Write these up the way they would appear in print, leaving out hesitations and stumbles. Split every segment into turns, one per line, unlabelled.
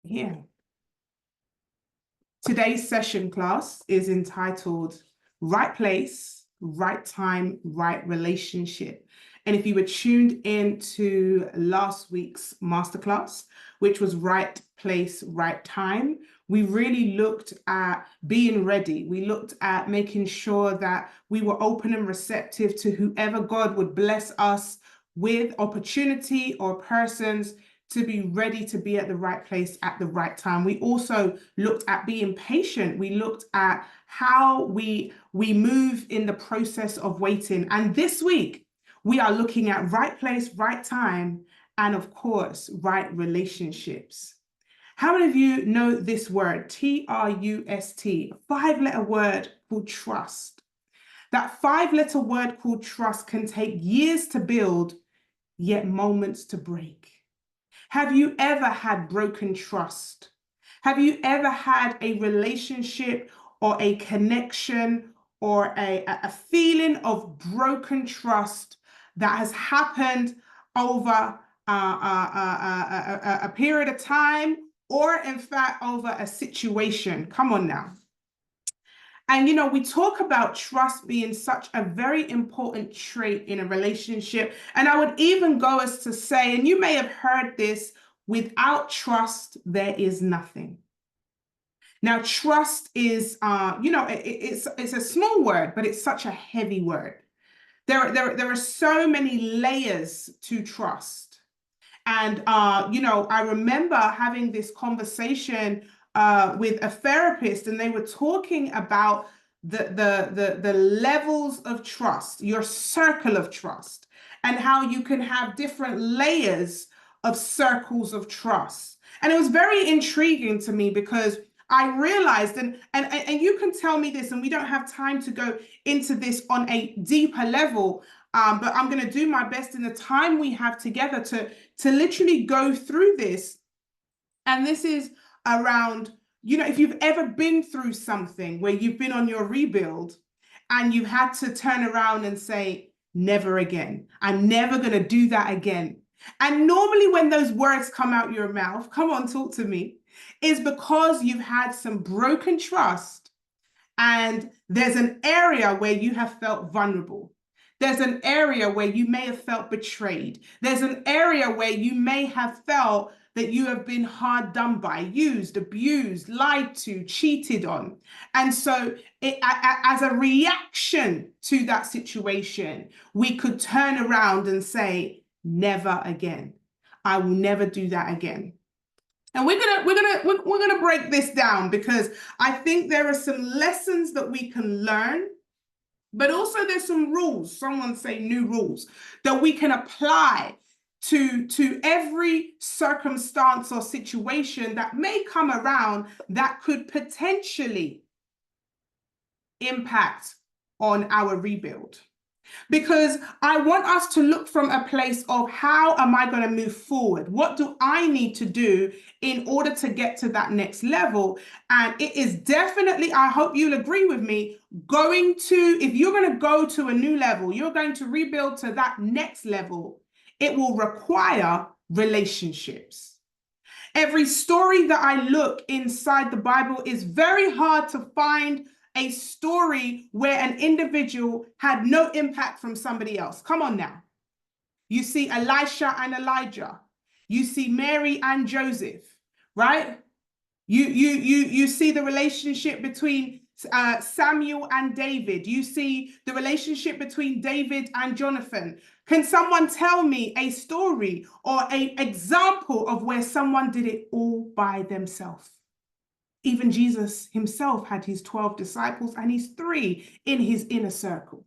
Here. Today's session class is entitled Right Place, Right Time, Right Relationship. And if you were tuned in to last week's masterclass, which was Right Place, Right Time, we really looked at being ready. We looked at making sure that we were open and receptive to whoever God would bless us with opportunity or persons to be ready to be at the right place at the right time. We also looked at being patient. We looked at how we move in the process of waiting. And this week, we are looking at right place, right time, and of course, right relationships. How many of you know this word, T-R-U-S-T, a five-letter word called trust? That five-letter word called trust can take years to build, yet moments to break. Have you ever had broken trust? Have you ever had a relationship or a connection or a feeling of broken trust that has happened over a period of time, or in fact over a situation? Come on now. And, we talk about trust being such a very important trait in a relationship. And I would even go as to say, and you may have heard this, without trust, there is nothing. Now, trust is, it's a small word, but it's such a heavy word. There are so many layers to trust. And, I remember having this conversation with a therapist, and they were talking about the levels of trust, your circle of trust, and how you can have different layers of circles of trust. And it was very intriguing to me because I realized, and you can tell me this, and we don't have time to go into this on a deeper level, but I'm going to do my best in the time we have together to literally go through this. And this is around, if you've ever been through something where you've been on your rebuild and you've had to turn around and say, never again. I'm never going to do that again. And normally when those words come out your mouth, come on, talk to me, is because you've had some broken trust and there's an area where you have felt vulnerable. There's an area where you may have felt betrayed. There's an area where you may have felt that you have been hard done by, used, abused, lied to, cheated on. And so as a reaction to that situation, we could turn around and say, never again. I will never do that again. And we're gonna break this down because I think there are some lessons that we can learn, but also there's some rules, someone say new rules, that we can apply to every circumstance or situation that may come around that could potentially impact on our rebuild. Because I want us to look from a place of how am I going to move forward? What do I need to do in order to get to that next level? And it is definitely, I hope you'll agree with me, if you're going to go to a new level, you're going to rebuild to that next level, it will require relationships. Every story that I look inside the Bible is very hard to find a story where an individual had no impact from somebody else. Come on now. You see Elisha and Elijah. You see Mary and Joseph, right? You see the relationship between Samuel and David. You see the relationship between David and Jonathan. Can someone tell me a story or an example of where someone did it all by themselves? Even Jesus himself had his 12 disciples and his 3 in his inner circle.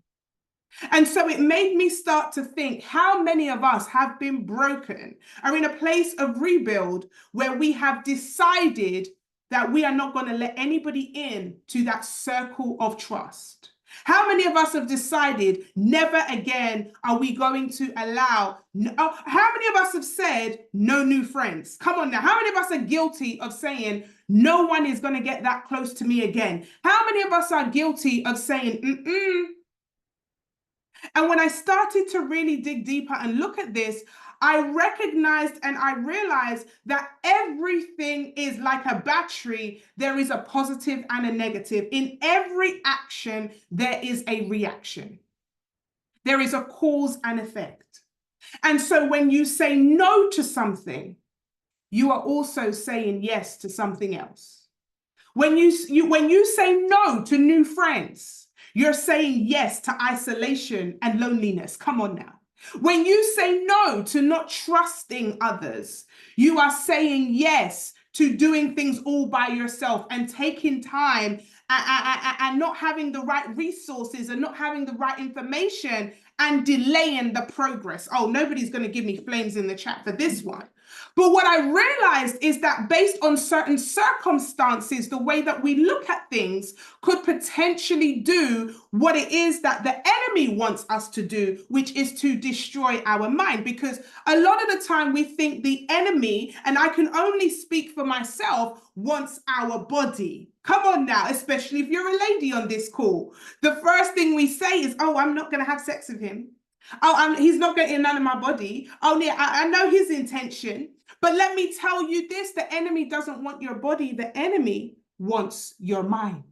And so it made me start to think how many of us have been broken, are in a place of rebuild where we have decided that we are not going to let anybody in to that circle of trust. How many of us have decided never again are we going to allow, how many of us have said no new friends? Come on now. How many of us are guilty of saying no one is going to get that close to me again? How many of us are guilty of saying, And when I started to really dig deeper and look at this, I recognized and I realized that everything is like a battery. There is a positive and a negative. In every action, there is a reaction. There is a cause and effect. And so when you say no to something, you are also saying yes to something else. When you say no to new friends, you're saying yes to isolation and loneliness. Come on now. When you say no to not trusting others, you are saying yes to doing things all by yourself and taking time and not having the right resources and not having the right information and delaying the progress. Oh, nobody's going to give me flames in the chat for this one. But what I realized is that based on certain circumstances, the way that we look at things could potentially do what it is that the enemy wants us to do, which is to destroy our mind. Because a lot of the time we think the enemy, and I can only speak for myself, wants our body. Come on now, especially if you're a lady on this call. The first thing we say is, oh, I'm not going to have sex with him. Oh, he's not getting none of my body. Oh, yeah, I know his intention. But let me tell you this, the enemy doesn't want your body. The enemy wants your mind.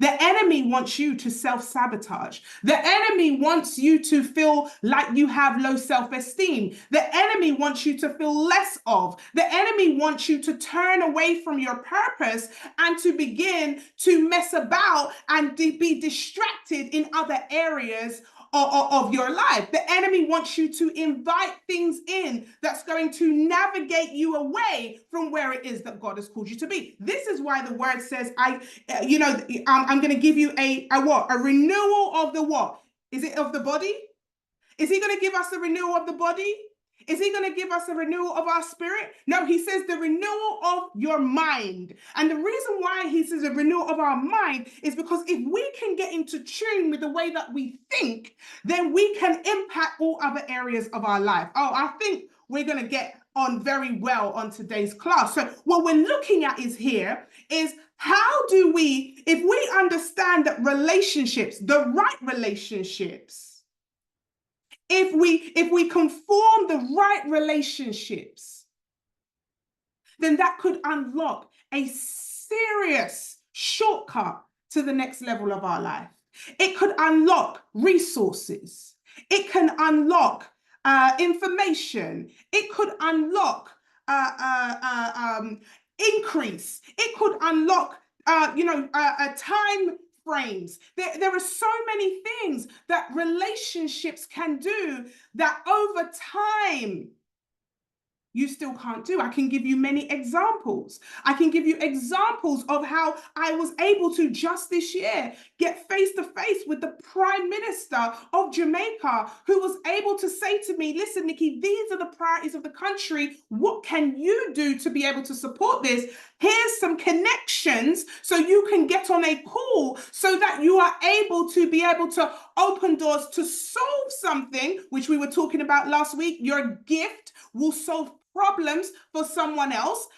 The enemy wants you to self-sabotage. The enemy wants you to feel like you have low self-esteem. The enemy wants you to feel less of. The enemy wants you to turn away from your purpose and to begin to mess about and be distracted in other areas of your life. The enemy wants you to invite things in that's going to navigate you away from where it is that God has called you to be. This is why the word says, I'm going to give you a what? A renewal of the what? Is it of the body? Is he going to give us a renewal of the body? Is he going to give us a renewal of our spirit? No, he says the renewal of your mind. And the reason why he says a renewal of our mind is because if we can get into tune with the way that we think, then we can impact all other areas of our life. Oh, I think we're going to get on very well on today's class. So what we're looking at is how do we, if we understand that relationships, the right relationships, if we can form the right relationships, then that could unlock a serious shortcut to the next level of our life. It could unlock resources. It can unlock information. It could unlock increase. It could unlock time frames. There are so many things that relationships can do that over time you still can't do. I can give you many examples. I can give you examples of how I was able to just this year get face to face with the Prime Minister of Jamaica, who was able to say to me, listen, Nikki, these are the priorities of the country. What can you do to be able to support this? Here's some connections so you can get on a call so that you are able to open doors to solve something, which we were talking about last week. Your gift will solve problems for someone else,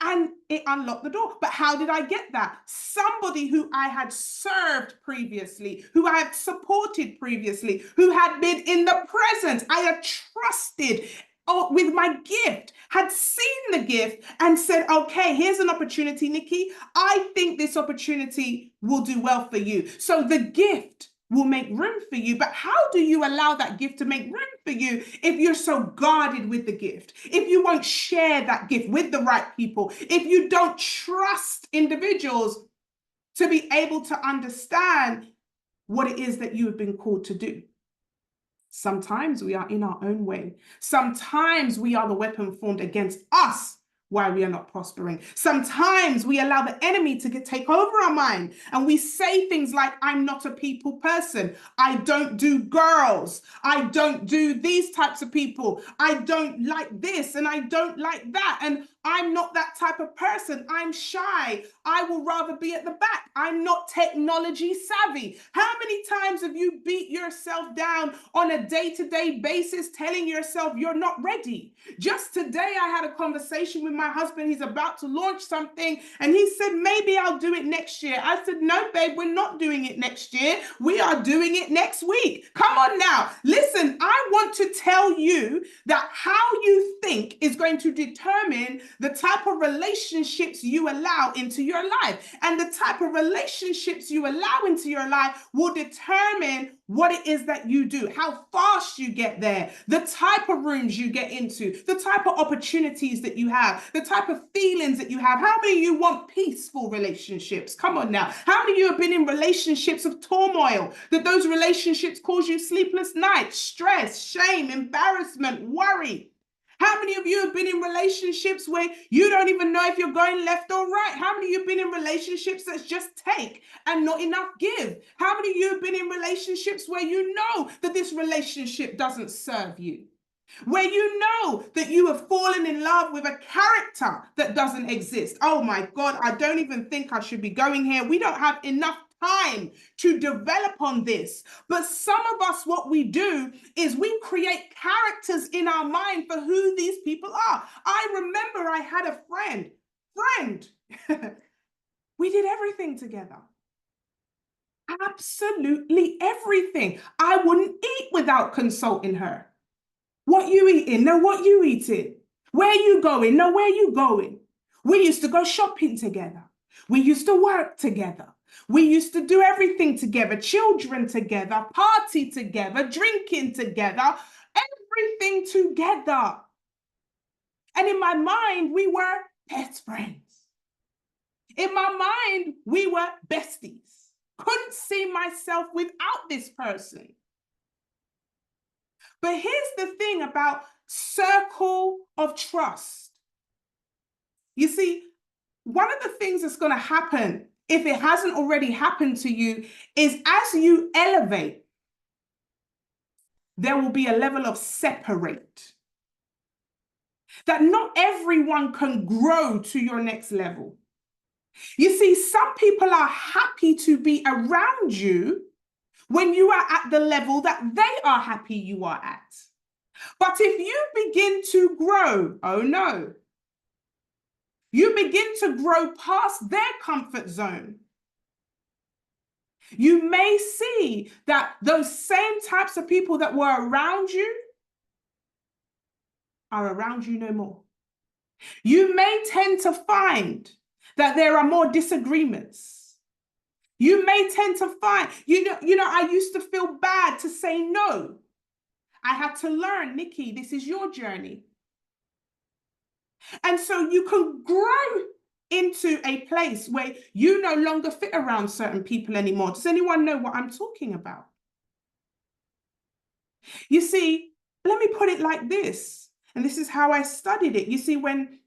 and it unlocked the door. But how did I get that? Somebody who I had served previously, who I had supported previously, who had been in the presence, I had trusted with my gift, had seen the gift and said, okay, here's an opportunity, Nikki. I think this opportunity will do well for you. So the gift will make room for you. But how do you allow that gift to make room for you if you're so guarded with the gift? If you won't share that gift with the right people? If you don't trust individuals to be able to understand what it is that you have been called to do? Sometimes we are in our own way. Sometimes we are the weapon formed against us why we are not prospering. Sometimes we allow the enemy to take over our mind and we say things like, I'm not a people person. I don't do girls. I don't do these types of people. I don't like this and I don't like that. And I'm not that type of person. I'm shy. I will rather be at the back. I'm not technology savvy. How many times have you beat yourself down on a day-to-day basis, telling yourself you're not ready? Just today, I had a conversation with my husband. He's about to launch something, and he said, maybe I'll do it next year. I said, no, babe, we're not doing it next year. We are doing it next week. Come on now. Listen, I want to tell you that how you think is going to determine the type of relationships you allow into your life. And the type of relationships you allow into your life will determine what it is that you do, how fast you get there, the type of rooms you get into, the type of opportunities that you have, the type of feelings that you have. How many of you want peaceful relationships? Come on now. How many of you have been in relationships of turmoil, that those relationships cause you sleepless nights, stress, shame, embarrassment, worry? How many of you have been in relationships where you don't even know if you're going left or right? How many of you have been in relationships that's just take and not enough give? How many of you have been in relationships where you know that this relationship doesn't serve you? Where you know that you have fallen in love with a character that doesn't exist? Oh my God, I don't even think I should be going here. We don't have enough time to develop on this. But some of us, what we do is we create characters in our mind for who these people are. I remember I had a friend. We did everything together. Absolutely everything. I wouldn't eat without consulting her. What you eating? No, what you eating? Where you going? No, where you going? We used to go shopping together. We used to work together. We used to do everything together, children together, party together, drinking together, everything together. And in my mind, we were best friends. In my mind, we were besties. Couldn't see myself without this person. But here's the thing about circle of trust. You see, one of the things that's going to happen, if it hasn't already happened to you, is as you elevate, there will be a level of separate. That not everyone can grow to your next level. You see, some people are happy to be around you when you are at the level that they are happy you are at. But if you begin to grow, oh no, you begin to grow past their comfort zone, you may see that those same types of people that were around you are around you no more. You may tend to find that there are more disagreements. You may tend to find, I used to feel bad to say no. I had to learn, Nikki, this is your journey. And so you can grow into a place where you no longer fit around certain people anymore. Does anyone know what I'm talking about? You see, let me put it like this, and this is how I studied it. You see, when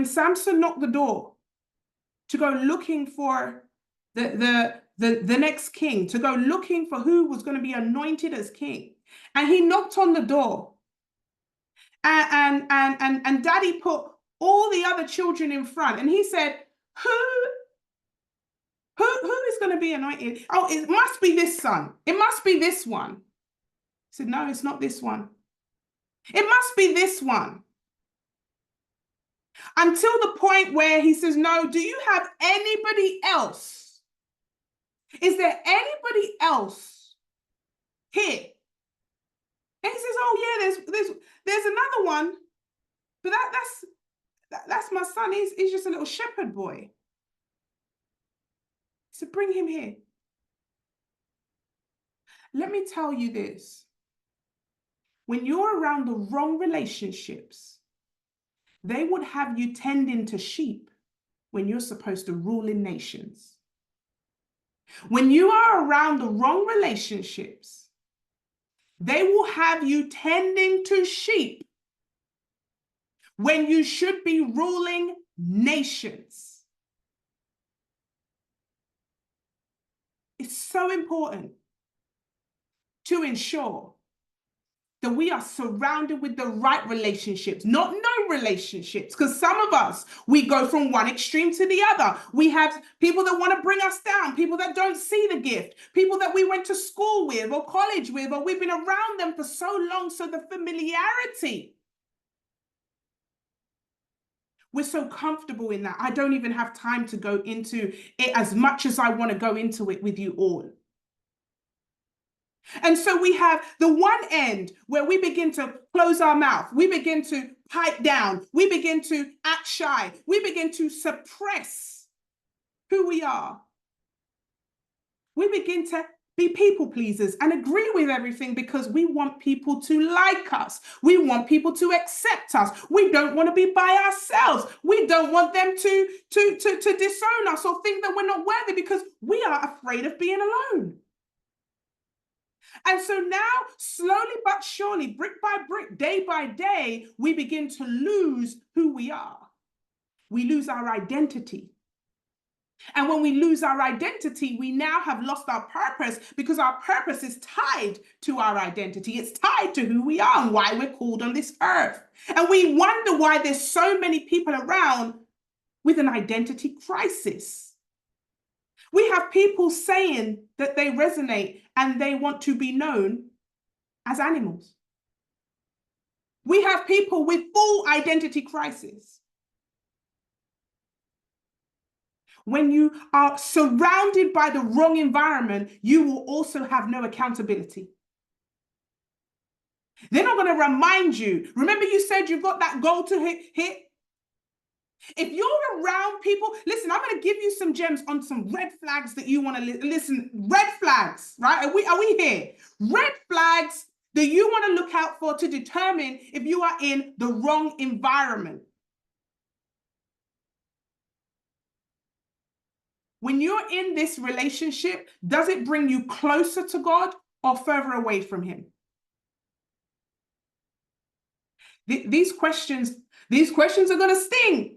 Samson knocked the door to go looking for the next king, to go looking for who was going to be anointed as king, and he knocked on the door, and Daddy put all the other children in front, and he said, who is going to be anointed? Oh, it must be this son. It must be this one. He said, no, it's not this one. It must be this one. Until the point where he says, no, do you have anybody else? Is there anybody else here? And he says, oh yeah, there's another one, but that's my son. He's just a little shepherd boy. So bring him here. Let me tell you this. When you're around the wrong relationships, they would have you tending to sheep when you're supposed to rule in nations. When you are around the wrong relationships, they will have you tending to sheep when you should be ruling nations. It's so important to ensure that we are surrounded with the right relationships, not no relationships. Because some of us, we go from one extreme to the other. We have people that want to bring us down, people that don't see the gift, people that we went to school with or college with, or we've been around them for so long. So the familiarity, we're so comfortable in that. I don't even have time to go into it as much as I want to go into it with you all. And so we have the one end where we begin to close our mouth. We begin to pipe down. We begin to act shy. We begin to suppress who we are. We begin to be people pleasers and agree with everything because we want people to like us. We want people to accept us. We don't want to be by ourselves. We don't want them to disown us or think that we're not worthy because we are afraid of being alone. And so now, slowly but surely, brick by brick, day by day, we begin to lose who we are. We lose our identity. And when we lose our identity, we now have lost our purpose because our purpose is tied to our identity. It's tied to who we are and why we're called on this earth. And we wonder why there's so many people around with an identity crisis. We have people saying that they resonate and they want to be known as animals. We have people with full identity crisis. When you are surrounded by the wrong environment, you will also have no accountability. They're not going to remind you. Remember you said you've got that goal to hit? If you're around people, listen, I'm going to give you some gems on some red flags that you want to listen. Red flags, right? Are we here? Red flags that you want to look out for to determine if you are in the wrong environment. When you're in this relationship, does it bring you closer to God or further away from Him? These questions are going to sting.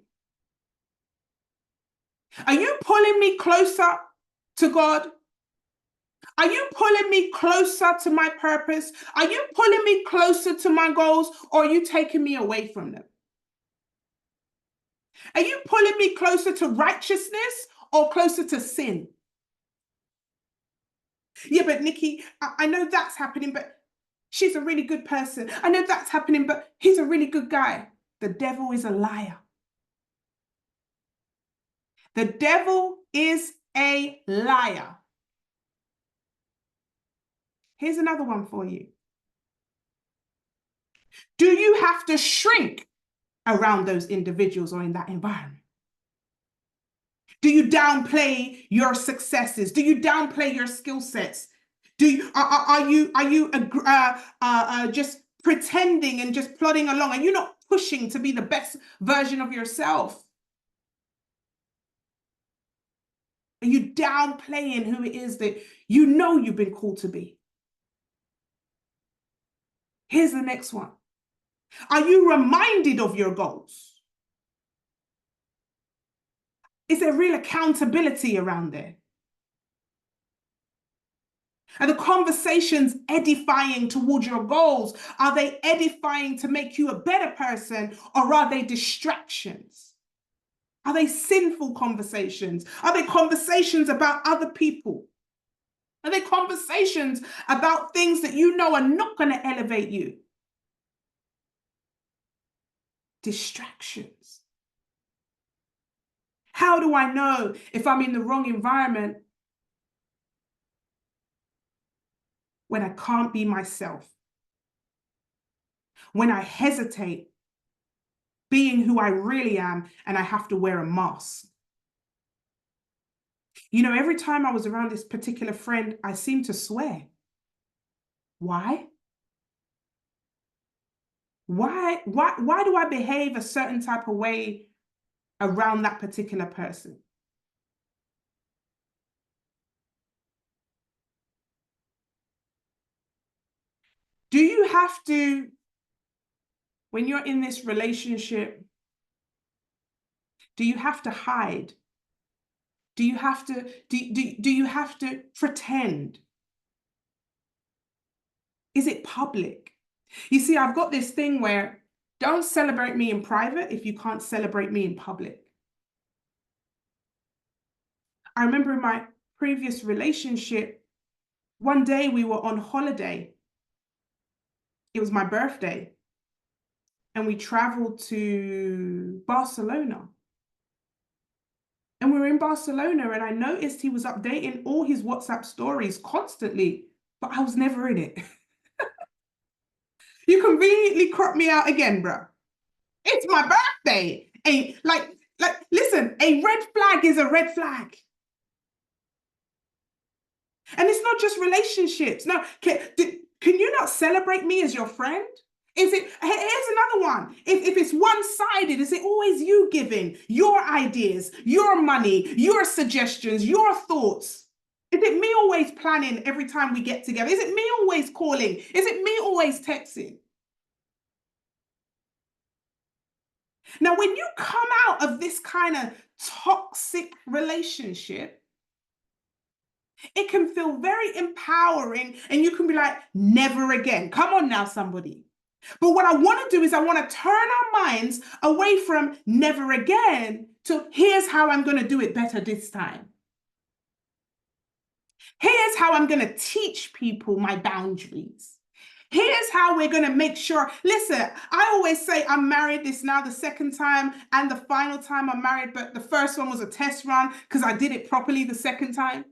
Are you pulling me closer to God? Are you pulling me closer to my purpose? Are you pulling me closer to my goals, or are you taking me away from them? Are you pulling me closer to righteousness or closer to sin? Yeah, but Nikki, I know that's happening, but she's a really good person. I know that's happening, but he's a really good guy. The devil is a liar. The devil is a liar. Here's another one for you. Do you have to shrink around those individuals or in that environment? Do you downplay your successes? Do you downplay your skill sets? Are you just pretending and just plodding along? Are you not pushing to be the best version of yourself? Are you downplaying who it is that you know you've been called to be? Here's the next one. Are you reminded of your goals? Is there real accountability around there? Are the conversations edifying towards your goals? Are they edifying to make you a better person, or are they distractions? Are they sinful conversations? Are they conversations about other people? Are they conversations about things that you know are not going to elevate you? Distractions. How do I know if I'm in the wrong environment? When I can't be myself. When I hesitate being who I really am and I have to wear a mask. You know, every time I was around this particular friend, I seemed to swear. Why? Why do I behave a certain type of way around that particular person? Do you have to, when you're in this relationship, do you have to hide? Do you have to, do you have to pretend? Is it public? You see, I've got this thing where don't celebrate me in private if you can't celebrate me in public. I remember in my previous relationship, one day we were on holiday. It was my birthday. And we traveled to Barcelona. And we were in Barcelona, and I noticed he was updating all his WhatsApp stories constantly, but I was never in it. You conveniently crop me out again, bro. It's my birthday. Listen, a red flag is a red flag. And it's not just relationships. Now, can you not celebrate me as your friend? Is it, here's another one. If it's one-sided, is it always you giving your ideas, your money, your suggestions, your thoughts? Is it me always planning every time we get together? Is it me always calling? Is it me always texting? Now, when you come out of this kind of toxic relationship, it can feel very empowering, and you can be like, never again. Come on now, somebody. But what I want to do is I want to turn our minds away from never again to here's how I'm going to do it better this time. Here's how I'm going to teach people my boundaries. Here's how we're going to make sure. Listen, I always say I'm married. This now the second time and the final time I'm married, but the first one was a test run because I did it properly the second time.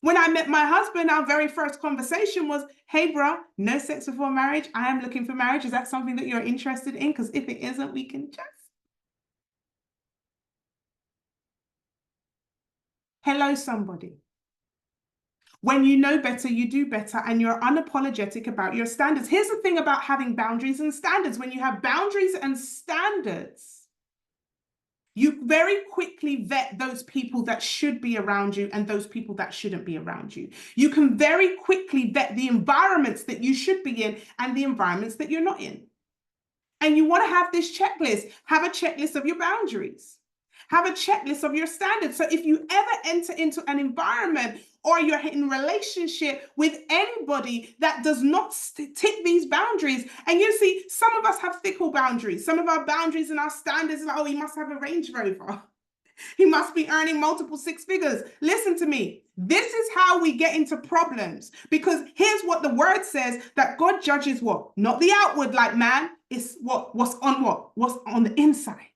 When I met my husband, our very first conversation was, hey, bro, no sex before marriage. I am looking for marriage. Is that something that you're interested in? Because if it isn't, we can just. Hello, somebody. When you know better, you do better, and you're unapologetic about your standards. Here's the thing about having boundaries and standards. When you have boundaries and standards, you very quickly vet those people that should be around you and those people that shouldn't be around you. You can very quickly vet the environments that you should be in and the environments that you're not in. And you want to have this checklist. Have a checklist of your boundaries. Have a checklist of your standards. So if you ever enter into an environment or you're in relationship with anybody that does not tick these boundaries, and you see, some of us have fickle boundaries. Some of our boundaries and our standards are like, oh, he must have a Range Rover. He must be earning multiple six figures. Listen to me. This is how we get into problems, because here's what the word says, that God judges what? Not the outward like man. It's what's on the inside.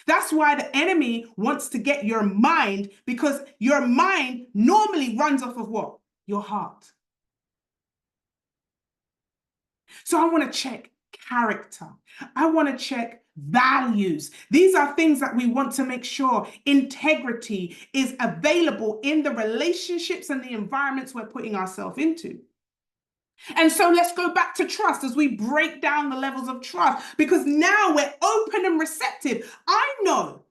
That's why the enemy wants to get your mind, because your mind normally runs off of what? Your heart. So I want to check character. I want to check values. These are things that we want to make sure integrity is available in the relationships and the environments we're putting ourselves into. And so let's go back to trust as we break down the levels of trust, because now we're open and receptive. I know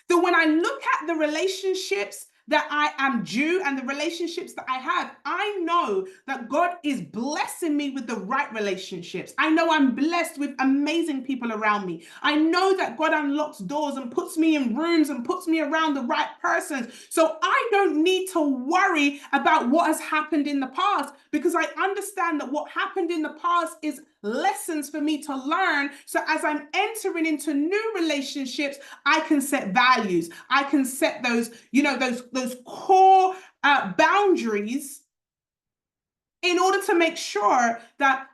that when I look at the relationships that I am due and the relationships that I have, I know that God is blessing me with the right relationships. I know I'm blessed with amazing people around me. I know that God unlocks doors and puts me in rooms and puts me around the right persons. So I don't need to worry about what has happened in the past, because I understand that what happened in the past is lessons for me to learn. So as I'm entering into new relationships, I can set values. I can set those, those core boundaries in order to make sure that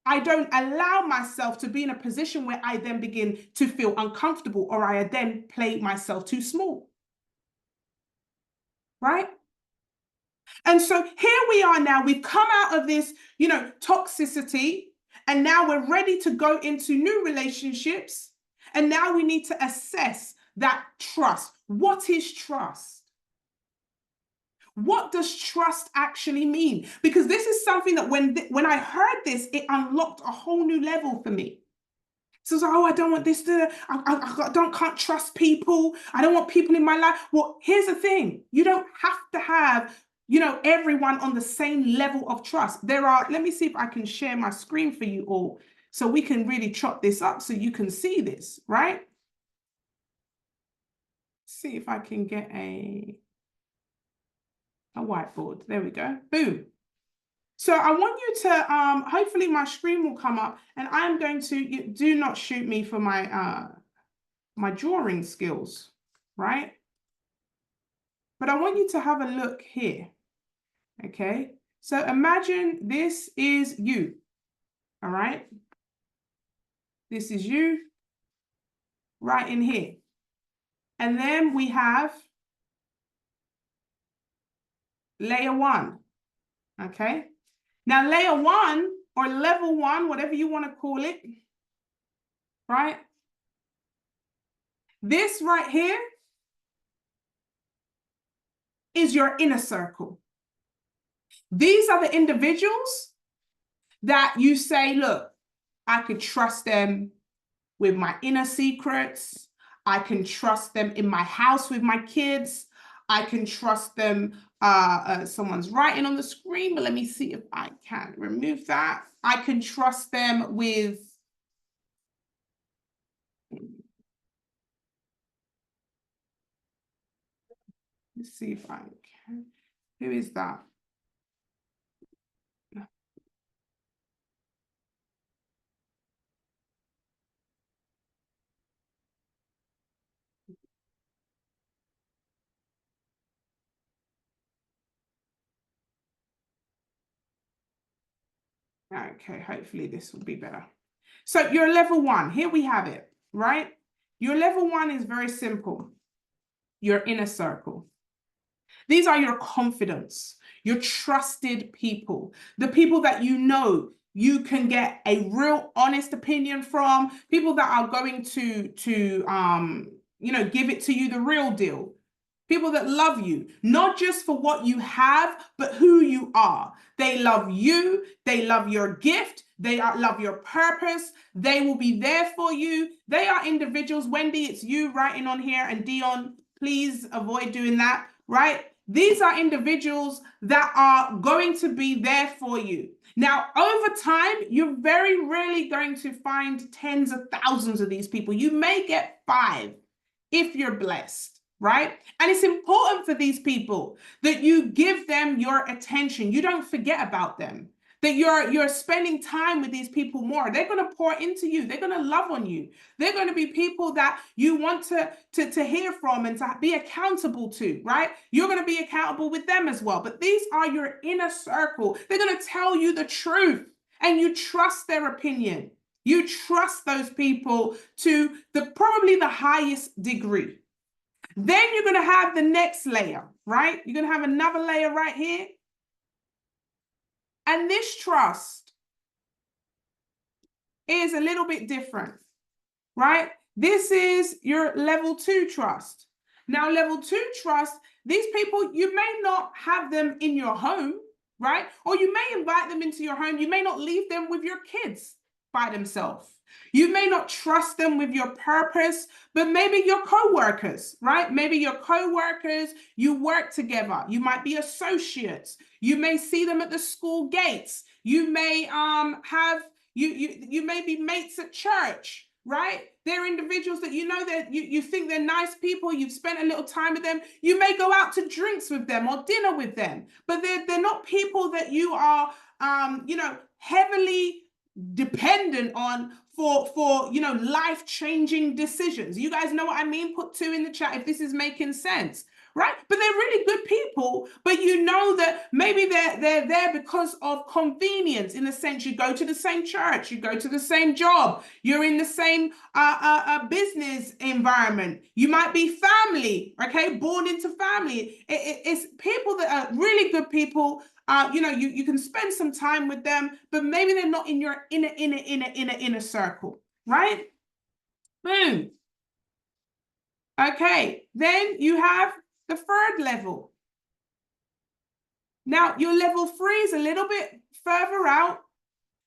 I don't allow myself to be in a position where I then begin to feel uncomfortable, or I then play myself too small. Right? And so here we are now. We've come out of this, toxicity, and now we're ready to go into new relationships. And now we need to assess that trust. What is trust? What does trust actually mean? Because this is something that when I heard this, it unlocked a whole new level for me. So it's like, oh, I don't want this can't trust people. I don't want people in my life. Well, here's the thing. You don't have to have, everyone on the same level of trust. Let me see if I can share my screen for you all so we can really chop this up so you can see this, right? See if I can get a whiteboard. There we go. Boom. So I want you to, hopefully my screen will come up, and I'm going to, do not shoot me for my, my drawing skills, right? But I want you to have a look here, okay? So imagine this is you, all right? This is you right in here. And then we have layer one, okay? Now layer one or level one, whatever you want to call it, right? This right here is your inner circle. These are the individuals that you say, look, I could trust them with my inner secrets. I can trust them in my house with my kids. I can trust them. Someone's writing on the screen, but let me see if I can remove that. I can trust them with, let's see if I can. Who is that? Okay, hopefully this will be better. So your level one, here we have it, right? Your level one is very simple. Your inner circle. These are your confidants, your trusted people, the people that you know you can get a real honest opinion from, people that are going to give it to you the real deal. People that love you, not just for what you have, but who you are. They love you. They love your gift. They love your purpose. They will be there for you. They are individuals. Wendy, it's you writing on here, and Dion, please avoid doing that, right? These are individuals that are going to be there for you. Now, over time, you're very rarely going to find tens of thousands of these people. You may get 5 if you're blessed. Right? And it's important for these people that you give them your attention. You don't forget about them, that you're spending time with these people more. They're going to pour into you. They're going to love on you. They're going to be people that you want to hear from and to be accountable to, right? You're going to be accountable with them as well. But these are your inner circle. They're going to tell you the truth, and you trust their opinion. You trust those people to probably the highest degree. Then you're going to have the next layer, right? You're going to have another layer right here. And this trust is a little bit different, right? This is your level 2 trust. Now, level 2 trust, these people, you may not have them in your home, right? Or you may invite them into your home. You may not leave them with your kids by themselves. You may not trust them with your purpose, but maybe your co-workers, right? Maybe your co-workers, you work together. You might be associates. You may see them at the school gates. You may you may be mates at church, right? They're individuals that you know that you think they're nice people. You've spent a little time with them. You may go out to drinks with them or dinner with them, but they're not people that you are heavily dependent on for life-changing decisions. You guys know what I mean? Put 2 in the chat if this is making sense, right? But they're really good people, but you know that maybe they're there because of convenience, in the sense you go to the same church, you go to the same job, you're in the same business environment, you might be family, okay, born into family. It's people that are really good people. You can spend some time with them, but maybe they're not in your inner circle, right? Boom. Okay, then you have the 3rd level. Now, your level 3 is a little bit further out.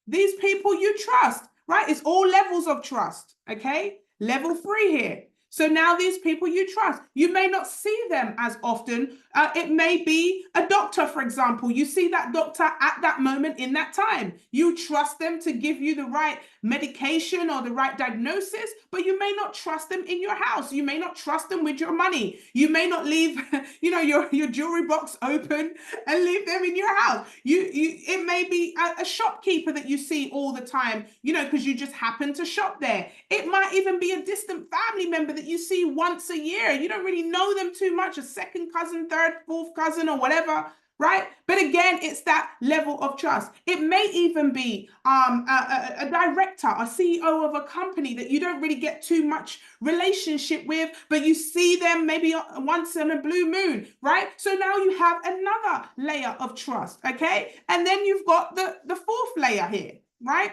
These people you trust, right? It's all levels of trust, okay? Level 3 here. So now these people you trust, you may not see them as often. It may be a doctor, for example. You see that doctor at that moment in that time. You trust them to give you the right medication or the right diagnosis, but you may not trust them in your house. You may not trust them with your money. You may not leave, your jewelry box open and leave them in your house. It may be a shopkeeper that you see all the time, because you just happen to shop there. It might even be a distant family member that you see once a year. You don't really know them too much, a second cousin, third, fourth cousin, or whatever, right? But again, it's that level of trust. It may even be a director, a CEO of a company that you don't really get too much relationship with, but you see them maybe once in a blue moon, right? So now you have another layer of trust, okay? And then you've got the fourth layer here, right?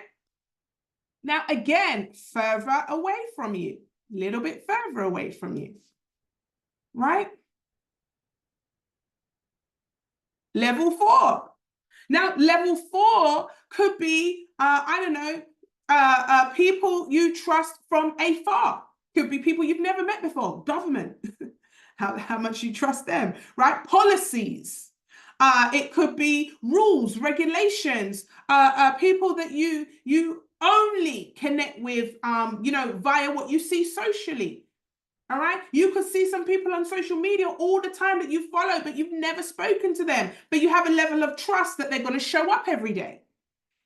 Now, again, further away from you, a little bit further away from you, right? Level 4. Now, level 4 could be, I don't know, people you trust from afar. Could be people you've never met before, government, how much you trust them, right? Policies. It could be rules, regulations, people that you only connect with, via what you see socially. All right. You could see some people on social media all the time that you follow, but you've never spoken to them, but you have a level of trust that they're going to show up every day.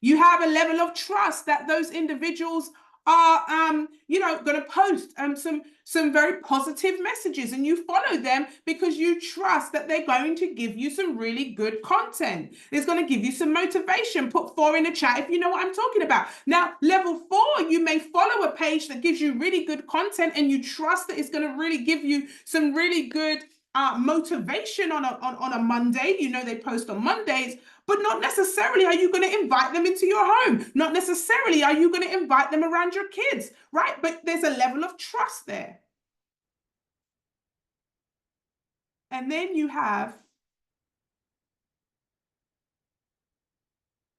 You have a level of trust that those individuals are, going to post some very positive messages, and you follow them because you trust that they're going to give you some really good content. It's going to give you some motivation. Put 4 in the chat if you know what I'm talking about. Now, level 4, you may follow a page that gives you really good content, and you trust that it's going to really give you some really good motivation on a Monday. They post on Mondays, but not necessarily are you going to invite them into your home. Not necessarily are you going to invite them around your kids, right? But there's a level of trust there. And then you have,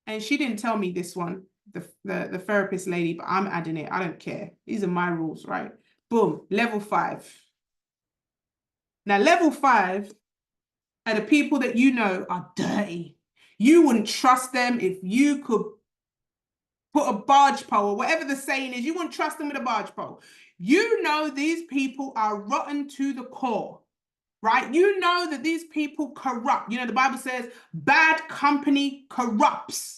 and she didn't tell me this one, the therapist lady, but I'm adding it. I don't care. These are my rules, right? Boom, level 5. Now, level 5 are the people that are dirty. You wouldn't trust them if you could put a barge pole, or whatever the saying is. You wouldn't trust them with a barge pole. These people are rotten to the core, right? That these people corrupt. The Bible says bad company corrupts.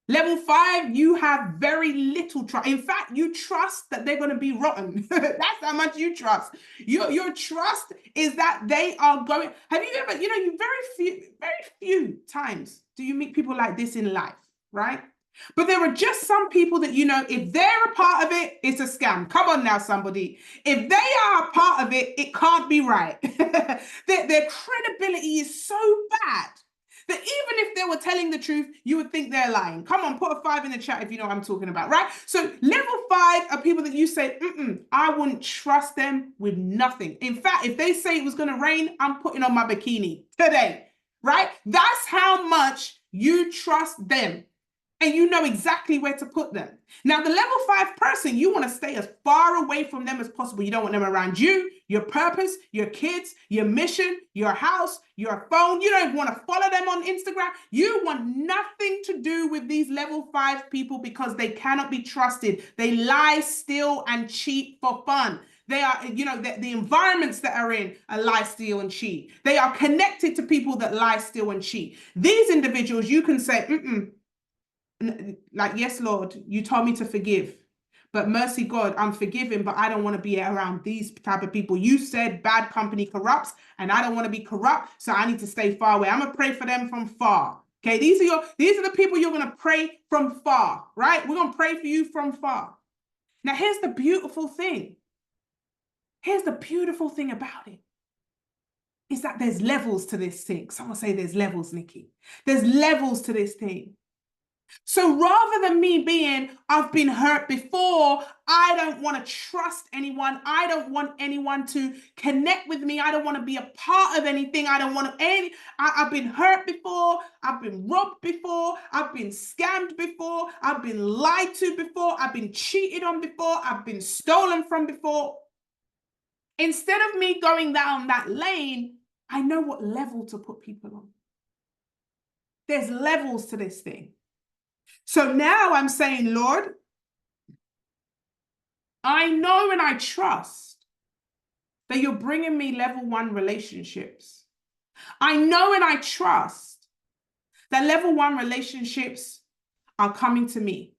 Level 5, you have very little trust. In fact, you trust that they're going to be rotten. That's how much you trust. Your trust is that they are going. Have you ever, you very few times do you meet people like this in life, right? But there are just some people that, if they're a part of it, it's a scam. Come on now, somebody. If they are a part of it, it can't be right. Their credibility is so bad that even if they were telling the truth, you would think they're lying. Come on, put a 5 in the chat if you know what I'm talking about, right? So level 5 are people that you say, I wouldn't trust them with nothing. In fact, if they say it was going to rain, I'm putting on my bikini today, right? That's how much you trust them. And you know exactly where to put them. Now, the level 5 person, you want to stay as far away from them as possible. You don't want them around you, your purpose, your kids, your mission, your house, your phone. You don't want to follow them on Instagram. You want nothing to do with these level 5 people because they cannot be trusted. They lie, steal, and cheat for fun. They are, the environments that are in are lie, steal, and cheat. They are connected to people that lie, steal, and cheat. These individuals, you can say, like, yes, Lord, you told me to forgive, but mercy, God, I'm forgiving, but I don't want to be around these type of people. You said bad company corrupts, and I don't want to be corrupt, so I need to stay far away. I'm gonna pray for them from far. Okay, these are the people you're gonna pray from far, right? We're gonna pray for you from far. Now, here's the beautiful thing. Here's the beautiful thing about it. Is that there's levels to this thing. Someone say there's levels, Nikki. There's levels to this thing. So rather than me being, I've been hurt before, I don't want to trust anyone. I don't want anyone to connect with me. I don't want to be a part of anything. I don't want to, I've been hurt before. I've been robbed before. I've been scammed before. I've been lied to before. I've been cheated on before. I've been stolen from before. Instead of me going down that lane, I know what level to put people on. There's levels to this thing. So now I'm saying, Lord, I know and I trust that you're bringing me level 1 relationships. I know and I trust that level 1 relationships are coming to me.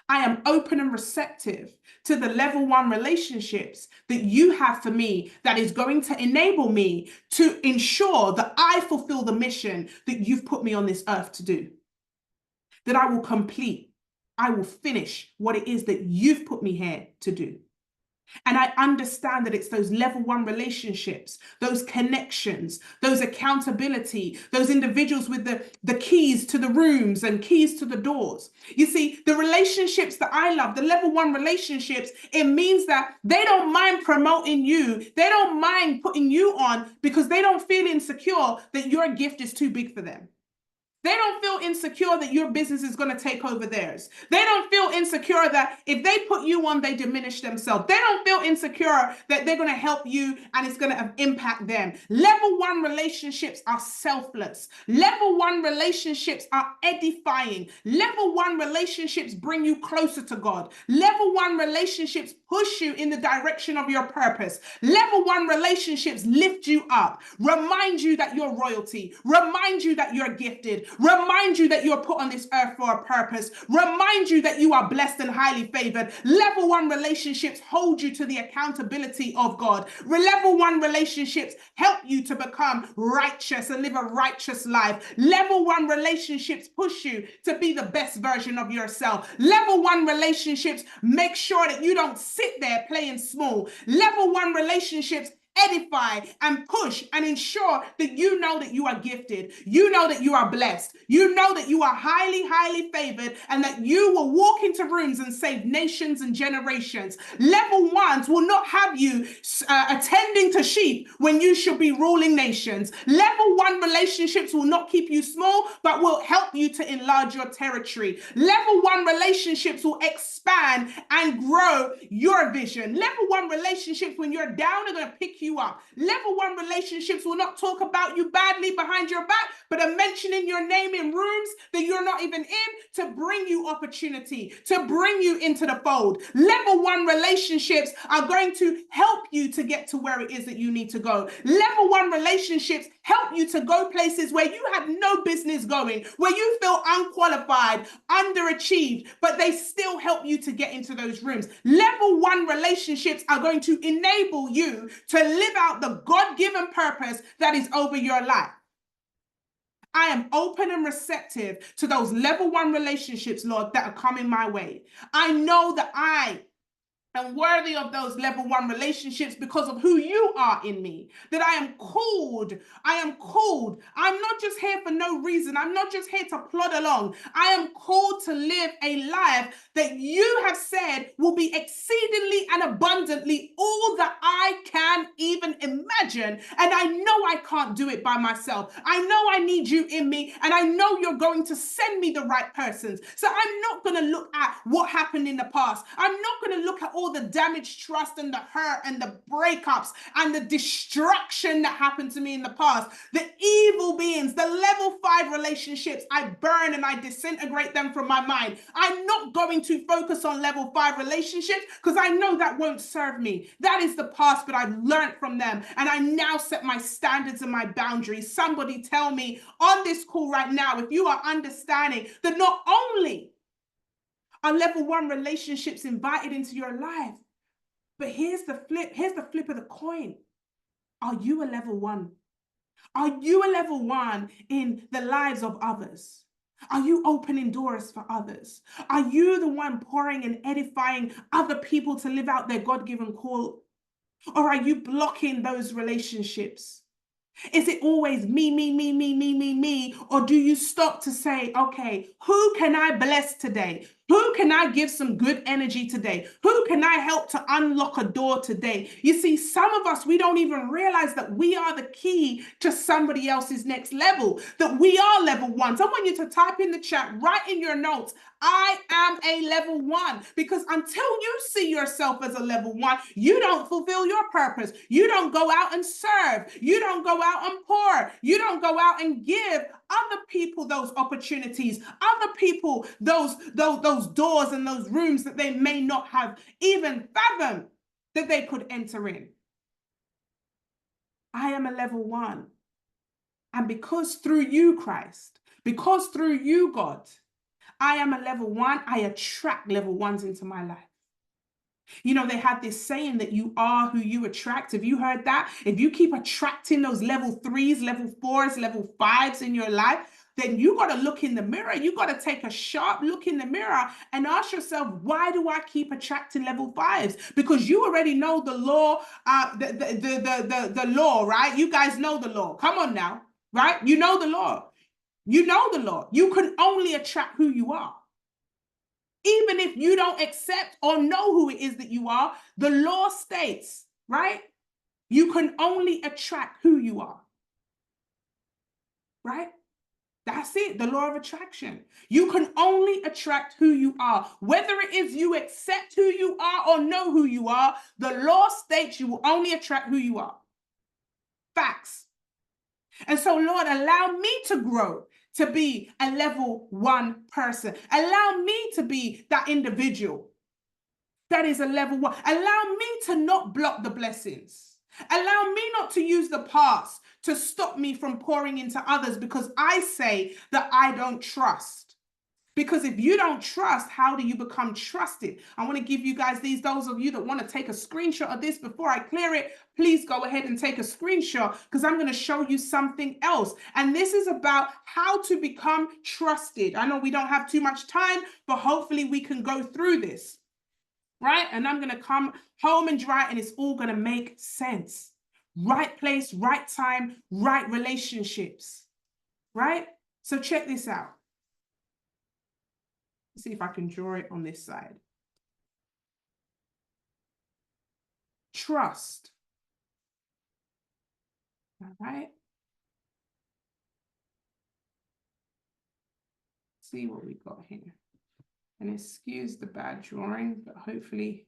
I am open and receptive to the level 1 relationships that you have for me that is going to enable me to ensure that I fulfill the mission that you've put me on this earth to do. That I will complete, I will finish what it is that you've put me here to do. And I understand that it's those level 1 relationships, those connections, those accountability, those individuals with the keys to the rooms and keys to the doors. You see, the relationships that I love, the level 1 relationships, it means that they don't mind promoting you. They don't mind putting you on because they don't feel insecure that your gift is too big for them. They don't feel insecure that your business is going to take over theirs. They don't feel insecure that if they put you on, they diminish themselves. They don't feel insecure that they're going to help you and it's going to impact them. Level 1 relationships are selfless. Level 1 relationships are edifying. Level 1 relationships bring you closer to God. Level 1 relationships push you in the direction of your purpose. Level 1 relationships lift you up, remind you that you're royalty, remind you that you're gifted, remind you that you're put on this earth for a purpose, remind you that you are blessed and highly favored. Level 1 relationships hold you to the accountability of God. Level 1 relationships help you to become righteous and live a righteous life. Level 1 relationships push you to be the best version of yourself. Level 1 relationships make sure that you don't sit there playing small. Level 1 relationships edify and push and ensure that you know that you are gifted, you know that you are blessed, you know that you are highly, highly favored, and that you will walk into rooms and save nations and generations. Level 1s will not have you attending to sheep when you should be ruling nations. Level 1 relationships will not keep you small, but will help you to enlarge your territory. Level 1 relationships will expand and grow your vision. Level 1 relationships, when you're down, are going to pick you up. Level 1 relationships will not talk about you badly behind your back, but are mentioning your name in rooms that you're not even in to bring you opportunity, to bring you into the fold. Level 1 relationships are going to help you to get to where it is that you need to go. Level 1 relationships help you to go places where you had no business going, where you feel unqualified, underachieved, but they still help you to get into those rooms. Level 1 relationships are going to enable you to live out the God-given purpose that is over your life. I am open and receptive to those level 1 relationships, Lord, that are coming my way. I know that I am worthy of those level 1 relationships because of who you are in me, that I am called. I am called. I'm not just here for no reason. I'm not just here to plod along. I am called to live a life that you have said will be exceedingly and abundantly all that I can even imagine. And I know I can't do it by myself. I know I need you in me, and I know you're going to send me the right persons. So I'm not going to look at what happened in the past. I'm not going to look at all the damaged trust and the hurt and the breakups and the destruction that happened to me in the past. The evil beings, the level 5 relationships, I burn and I disintegrate them from my mind. I'm not going to focus on level 5 relationships because I know that won't serve me. That is the past, but I've learned from them, and I now set my standards and my boundaries. Somebody tell me on this call right now, if you are understanding that not only are level 1 relationships invited into your life, but here's the flip of the coin. Are you a level 1? Are you a level 1 in the lives of others? Are you opening doors for others? Are you the one pouring and edifying other people to live out their God-given call? Or are you blocking those relationships? Is it always me, me, me, me, me, me, me? Or do you stop to say, okay, who can I bless today? Who can I give some good energy today? Who can I help to unlock a door today? You see, some of us, we don't even realize that we are the key to somebody else's next level, that we are level ones. I want you to type in the chat, write in your notes, I am a level one, because until you see yourself as a level one, you don't fulfill your purpose. You don't go out and serve. You don't go out and pour. You don't go out and give other people those opportunities, other people those doors and those rooms that they may not have even fathomed that they could enter in. I am a level one. And because through you, Christ, because through you, God, I am a level one, I attract level ones into my life. You know, they had this saying that you are who you attract. Have you heard that? If you keep attracting those level threes, level fours, level fives in your life, then you got to look in the mirror. You got to take a sharp look in the mirror and ask yourself, why do I keep attracting level fives? Because you already know the law, the law, right? You guys know the law. Come on now, right? You know the law. You know the law. You can only attract who you are. Even if you don't accept or know who it is that you are, the law states, right? You can only attract who you are, right? That's it, the law of attraction. You can only attract who you are. Whether it is you accept who you are or know who you are, the law states you will only attract who you are. Facts. And so, Lord, allow me to grow to be a level one person. Allow me to be that individual that is a level one. Allow me to not block the blessings. Allow me not to use the past to stop me from pouring into others because I say that I don't trust. Because if you don't trust, how do you become trusted? I want to give you guys those of you that want to take a screenshot of this before I clear it, please go ahead and take a screenshot because I'm going to show you something else. And this is about how to become trusted. I know we don't have too much time, but hopefully we can go through this, right? And I'm going to come home and dry and it's all going to make sense. Right place, right time, right relationships, right? So check this out. Let's see if I can draw it on this side. Trust. All right. See what we got here. And excuse the bad drawing, but hopefully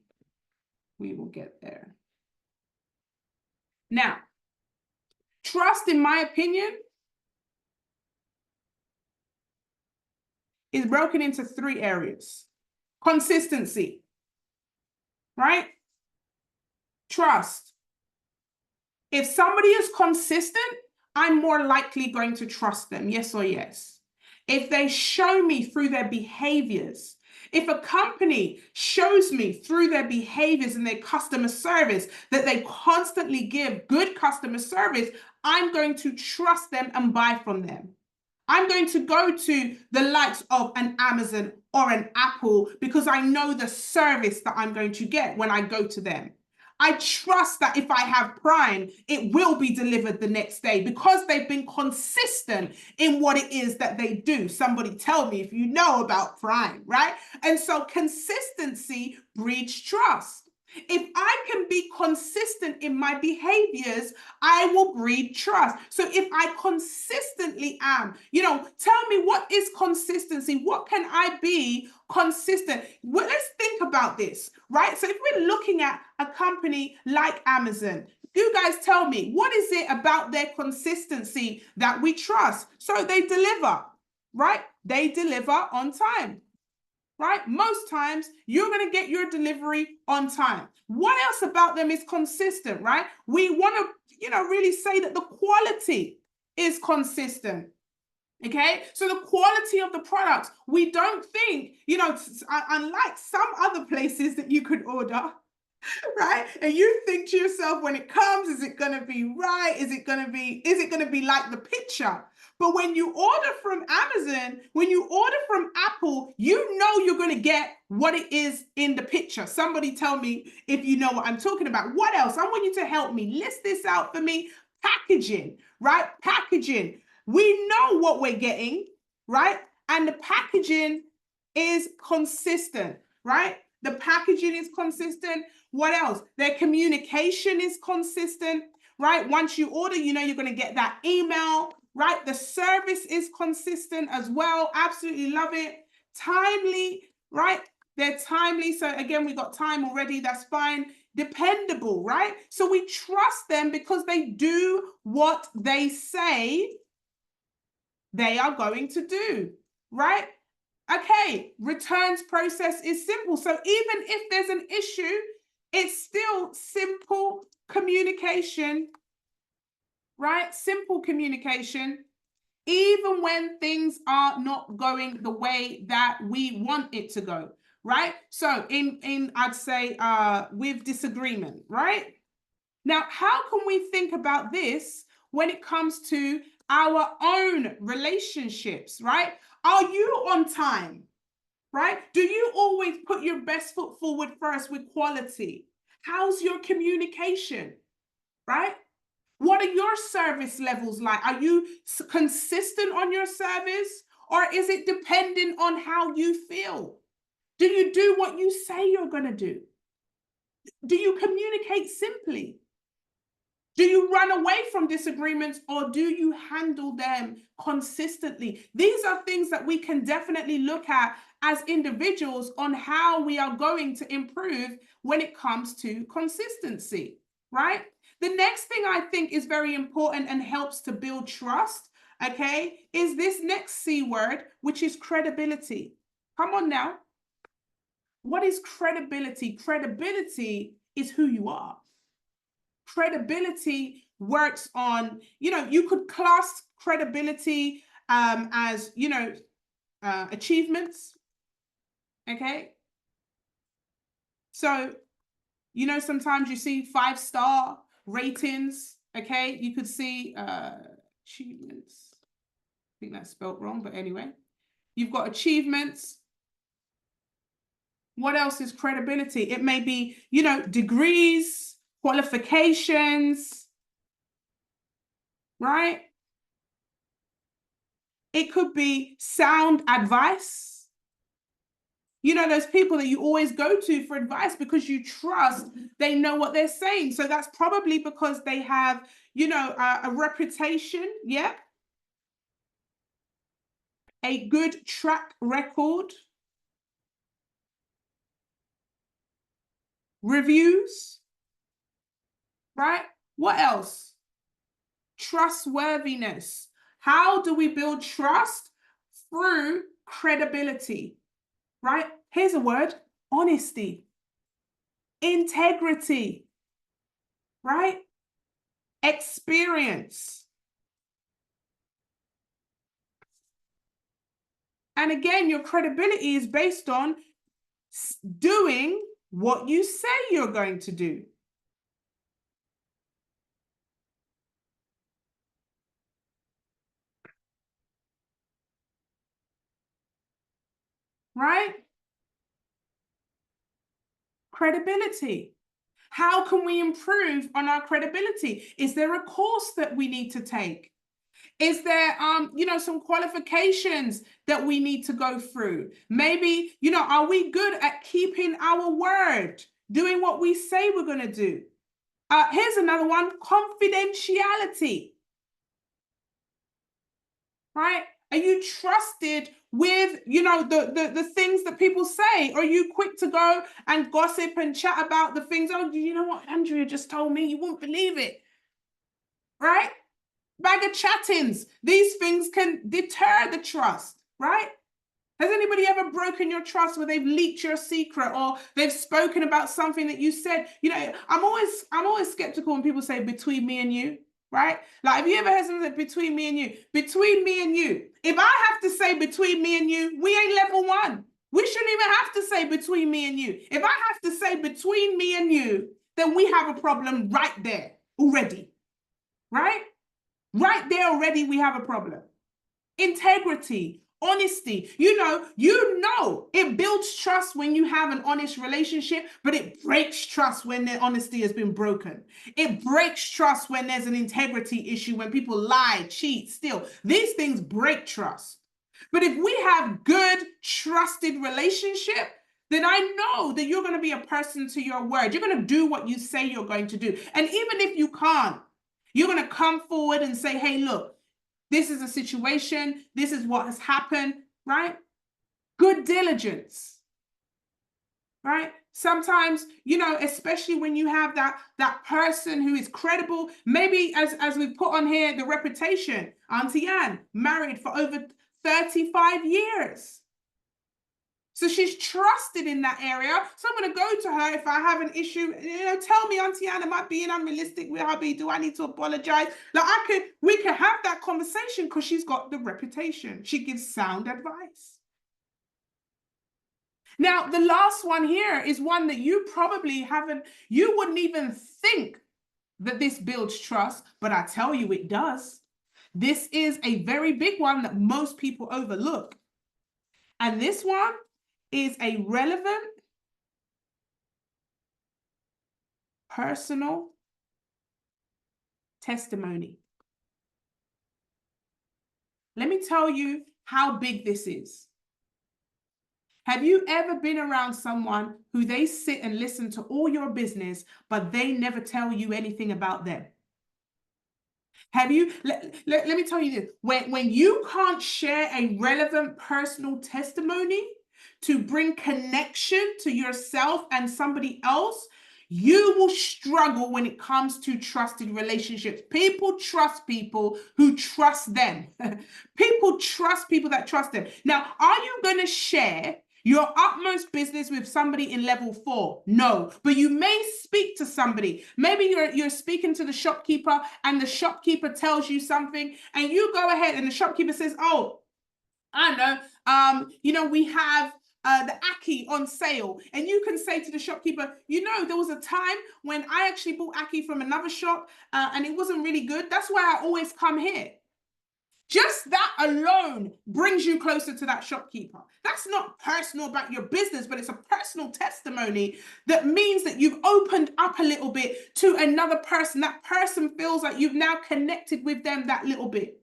we will get there. Now, trust, in my opinion, is broken into 3 areas. Consistency, right? Trust. If somebody is consistent, I'm more likely going to trust them, yes or yes. If they show me through their behaviors, if a company shows me through their behaviors and their customer service that they constantly give good customer service, I'm going to trust them and buy from them. I'm going to go to the likes of an Amazon or an Apple because I know the service that I'm going to get when I go to them. I trust that if I have Prime, it will be delivered the next day because they've been consistent in what it is that they do. Somebody tell me if you know about Prime, right? And so consistency breeds trust. If I can be consistent in my behaviors, I will breed trust. So if I consistently am, tell me, what is consistency? What can I be consistent? Well, let's think about this, right? So if we're looking at a company like Amazon, you guys tell me, what is it about their consistency that we trust? So they deliver, right? They deliver on time. Right? Most times you're going to get your delivery on time. What else about them is consistent, right? We want to, really say that the quality is consistent. Okay, so the quality of the products, we don't think, unlike some other places that you could order, right? And you think to yourself, when it comes, is it going to be right? Is it going to be like the picture? But when you order from Amazon, when you order from Apple, you know you're going to get what it is in the picture. Somebody tell me if you know what I'm talking about. What else? I want you to help me. List this out for me. Packaging, right? Packaging. We know what we're getting, right? And the packaging is consistent, right? The packaging is consistent. What else? Their communication is consistent, right? Once you order, you know you're going to get that email, right? The service is consistent as well. Absolutely love it. Timely, right? They're timely. So again, we got time already. That's fine. Dependable, right? So we trust them because they do what they say they are going to do, right? Okay, returns process is simple. So even if there's an issue, it's still simple communication, right? Simple communication, even when things are not going the way that we want it to go, right? So I'd say with disagreement, right? Now, how can we think about this when it comes to our own relationships, right? Are you on time, right? Do you always put your best foot forward first with quality? How's your communication, right? What are your service levels like? Are you consistent on your service, or is it dependent on how you feel? Do you do what you say you're going to do? Do you communicate simply? Do you run away from disagreements, or do you handle them consistently? These are things that we can definitely look at as individuals on how we are going to improve when it comes to consistency, right? The next thing I think is very important and helps to build trust, okay, is this next C word, which is credibility. Come on now. What is credibility? Credibility is who you are. Credibility works on, you could class credibility as, achievements. Okay. So, sometimes you see 5-star ratings. Okay. You could see achievements. I think that's spelled wrong, but anyway, you've got achievements. What else is credibility? It may be, degrees, qualifications, right? It could be sound advice. Those people that you always go to for advice because you trust they know what they're saying. So that's probably because they have, a reputation. Yeah. A good track record. Reviews. Right? What else? Trustworthiness. How do we build trust? Through credibility, right? Here's a word: honesty, integrity, right? Experience. And again, your credibility is based on doing what you say you're going to do. Right? Credibility. How can we improve on our credibility? Is there a course that we need to take? Is there, some qualifications that we need to go through? Maybe, are we good at keeping our word, doing what we say we're going to do? Here's another one: confidentiality. Right? Are you trusted with, the things that people say? Or are you quick to go and gossip and chat about the things? Oh, you know what Andrea just told me? You won't believe it. Right? Bag of chattings. These things can deter the trust, right? Has anybody ever broken your trust where they've leaked your secret, or they've spoken about something that you said? I'm always skeptical when people say between me and you, right? Like, have you ever heard something between me and you? Between me and you. If I have to say between me and you, we ain't level 1. We shouldn't even have to say between me and you. If I have to say between me and you, then we have a problem right there already, right? Right there already, we have a problem. Integrity, honesty. It builds trust when you have an honest relationship, but it breaks trust when their honesty has been broken. It breaks trust when there's an integrity issue, when people lie, cheat, steal. These things break trust. But if we have good, trusted relationship, then I know that you're going to be a person to your word. You're going to do what you say you're going to do. And even if you can't, you're going to come forward and say, hey, look, this is a situation. This is what has happened, right? Good diligence, right? Sometimes, you know, especially when you have that person who is credible, maybe as we put on here, the reputation, Auntie Anne, married for over 35 years. So she's trusted in that area. So I'm going to go to her if I have an issue. You know, tell me, Auntie Anne, am I being unrealistic with hubby? Do I need to apologize? Like we can have that conversation because she's got the reputation. She gives sound advice. Now, the last one here is one that you probably you wouldn't even think that this builds trust, but I tell you it does. This is a very big one that most people overlook. And this one is a relevant, personal testimony. Let me tell you how big this is. Have you ever been around someone who they sit and listen to all your business, but they never tell you anything about them? Have you, let me tell you this, when you can't share a relevant personal testimony to bring connection to yourself and somebody else, you will struggle when it comes to trusted relationships. People trust people who trust them. People trust people that trust them. Now, are you going to share your utmost business with somebody in level 4? No, but you may speak to somebody. Maybe you're speaking to the shopkeeper and the shopkeeper tells you something and you go ahead and the shopkeeper says, oh, I know, you know, we have the Ackee on sale. And you can say to the shopkeeper, you know, there was a time when I actually bought Ackee from another shop and it wasn't really good. That's why I always come here. Just that alone brings you closer to that shopkeeper. That's not personal about your business, but it's a personal testimony that means that you've opened up a little bit to another person. That person feels like you've now connected with them that little bit.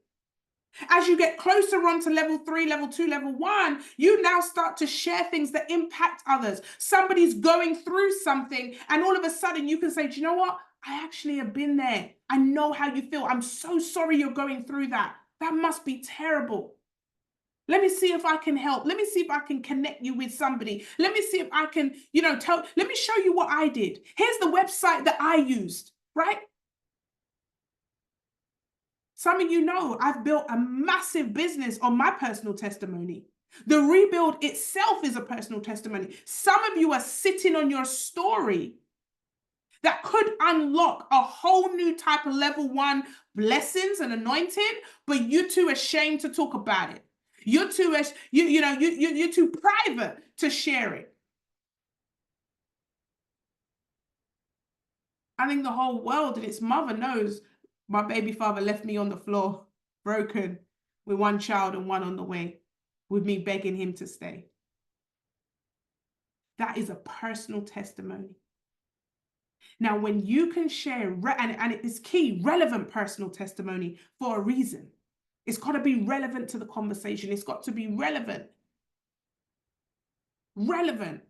As you get closer on to level 3, level 2, level 1, you now start to share things that impact others. Somebody's going through something and all of a sudden you can say, do you know what? I actually have been there. I know how you feel. I'm so sorry you're going through that. That must be terrible. Let me see if I can help. Let me see if I can connect you with somebody. Let me see if I can, you know, let me show you what I did. Here's the website that I used, right? Some of you know I've built a massive business on my personal testimony. The rebuild itself is a personal testimony. Some of you are sitting on your story that could unlock a whole new type of level 1 blessings and anointing, but you're too ashamed to talk about it. You're too, you're too private to share it. I think the whole world and its mother knows my baby father left me on the floor, broken, with 1 child and 1 on the way, with me begging him to stay. That is a personal testimony. Now, when you can share, and it is key, relevant personal testimony for a reason. It's got to be relevant to the conversation. It's got to be relevant. Relevant.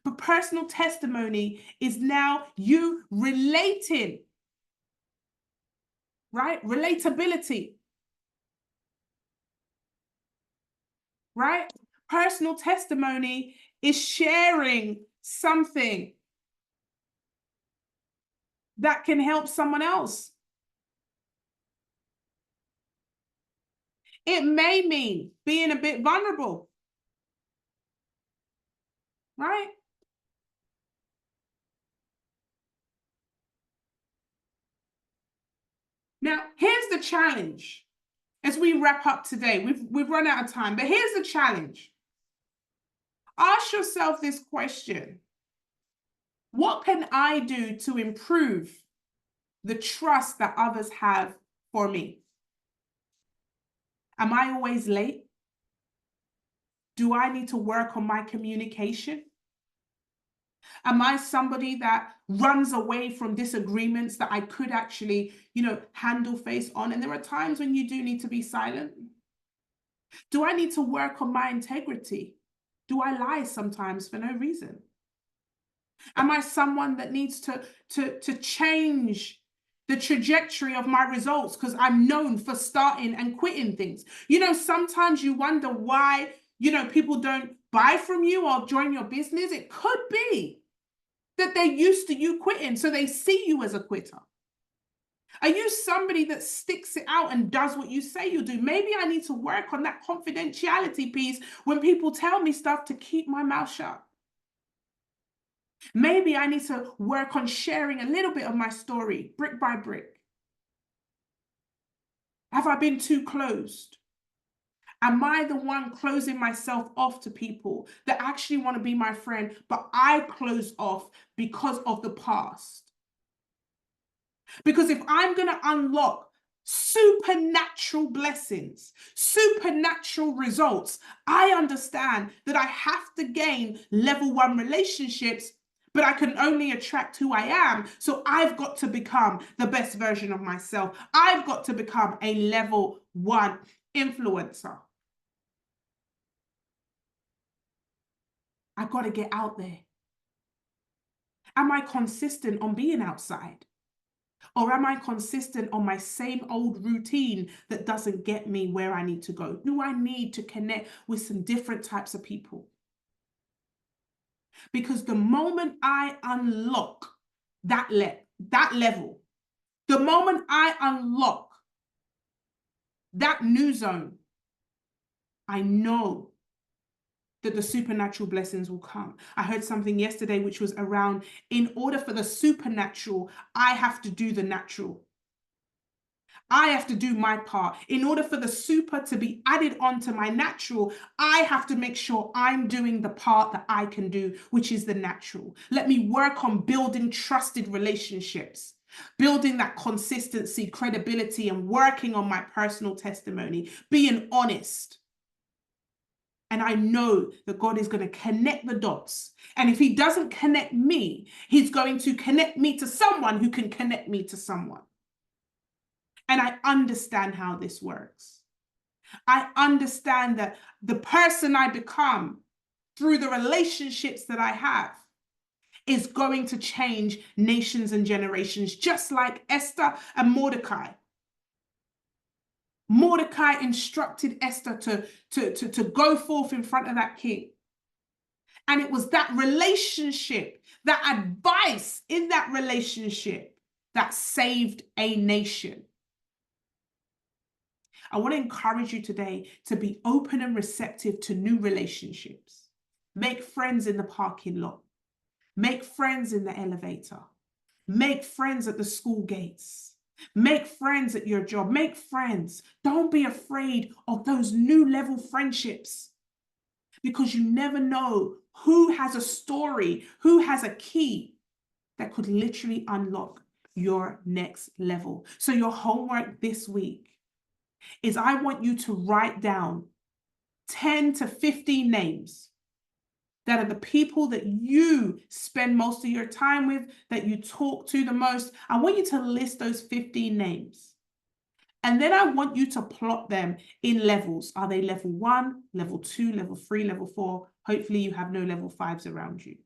But personal testimony is now you relating, right? Relatability. Right? Personal testimony is sharing something that can help someone else. It may mean being a bit vulnerable, right? Now, here's the challenge as we wrap up today. We've run out of time, but here's the challenge. Ask yourself this question. What can I do to improve the trust that others have for me? Am I always late? Do I need to work on my communication? Am I somebody that runs away from disagreements that I could actually, you know, handle face on? And there are times when you do need to be silent. Do I need to work on my integrity? Do I lie sometimes for no reason? Am I someone that needs to change the trajectory of my results because I'm known for starting and quitting things? Sometimes you wonder why, people don't buy from you or join your business. It could be that they're used to you quitting, so they see you as a quitter. Are you somebody that sticks it out and does what you say you do? Maybe I need to work on that confidentiality piece when people tell me stuff, to keep my mouth shut. Maybe I need to work on sharing a little bit of my story, brick by brick. Have I been too closed? Am I the one closing myself off to people that actually want to be my friend, but I close off because of the past? Because if I'm going to unlock supernatural blessings, supernatural results, I understand that I have to gain level 1 relationships, but I can only attract who I am. So I've got to become the best version of myself. I've got to become a level 1 influencer. I've got to get out there. Am I consistent on being outside? Or am I consistent on my same old routine that doesn't get me where I need to go? Do I need to connect with some different types of people? Because the moment I unlock that level, the moment I unlock that new zone, I know that the supernatural blessings will come. I heard something yesterday which was around, in order for the supernatural, I have to do the natural. I have to do my part. In order for the super to be added onto my natural, I have to make sure I'm doing the part that I can do, which is the natural. Let me work on building trusted relationships, building that consistency, credibility, and working on my personal testimony, being honest. And I know that God is going to connect the dots. And if he doesn't connect me, he's going to connect me to someone who can connect me to someone. And I understand how this works. I understand that the person I become through the relationships that I have is going to change nations and generations, just like Esther and Mordecai. Mordecai instructed Esther to go forth in front of that king. And it was that relationship, that advice in that relationship, that saved a nation. I want to encourage you today to be open and receptive to new relationships. Make friends in the parking lot. Make friends in the elevator. Make friends at the school gates. Make friends at your job. Make friends. Don't be afraid of those new level friendships, because you never know who has a story, who has a key that could literally unlock your next level. So your homework this week is, I want you to write down 10 to 15 names that are the people that you spend most of your time with, that you talk to the most. I want you to list those 15 names. And then I want you to plot them in levels. Are they level 1, level 2, level 3, level 4? Hopefully you have no level 5s around you.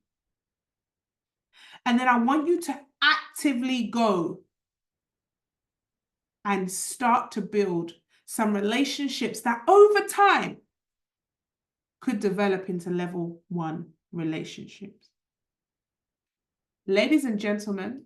And then I want you to actively go and start to build some relationships that over time could develop into level 1 relationships. Ladies and gentlemen,